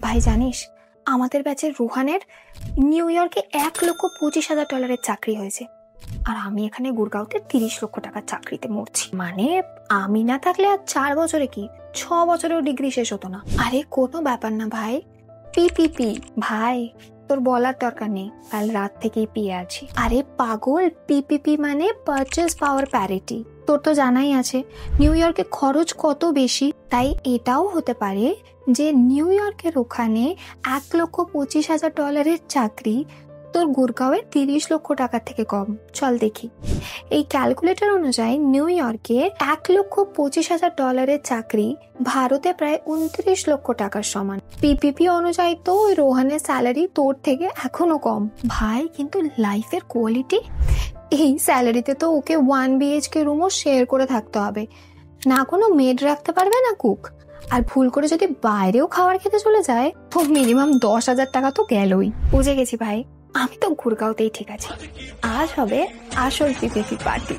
ভাই জানিস, আমাদের ব্যাচের রোহানের নিউ ইয়র্কে $1,25,000 চাকরি হয়েছে, আর আমি এখানে গুরগাঁওতে 30 লক্ষ টাকার চাকরিতে মরছি। মানে আমি না থাকলে আর 4 বছরে কি 6 বছরেও ডিগ্রি শেষ হতো না। আরে কোনো ব্যাপার না ভাই, পিপিপি ভাই তোর বলার দরকার নেই, কাল রাত থেকেই পেয়ে আছি। আরে পাগল, পিপিপি মানে পারচেজ পাওয়ার প্যারিটি। তোর তো জানাই আছে নিউ ইয়র্কে খরচ কত বেশি, তাই এটাও হতে পারে যে নিউ ইয়র্কের ওখানে $1,25,000 চাকরি তোর গুরগাঁওয়ে 30 লক্ষ টাকার থেকে কম। চল দেখি, এই ক্যালকুলেটর অনুযায়ী নিউ ইয়র্কে $1,25,000 চাকরি ভারতে প্রায় 29 লক্ষ টাকার সমান। পিপিপি অনুযায়ী তো ওই রোহানের স্যালারি তোর থেকে এখনো কম ভাই, কিন্তু লাইফের কোয়ালিটি, এই স্যালারিতে তো ওকে 1 BHK রুমও শেয়ার করে থাকতে হবে, না কোনো মেড রাখতে পারবে না কুক, আর ভুল করে যদি বাইরেও খাবার খেতে চলে যায় তো মিনিমাম 10,000 টাকা তো গেলই। বুঝে গেছি ভাই, আমি তো গুরগাঁওতেই ঠিক আছে। আজ হবে আসল পিপিপি পার্টি।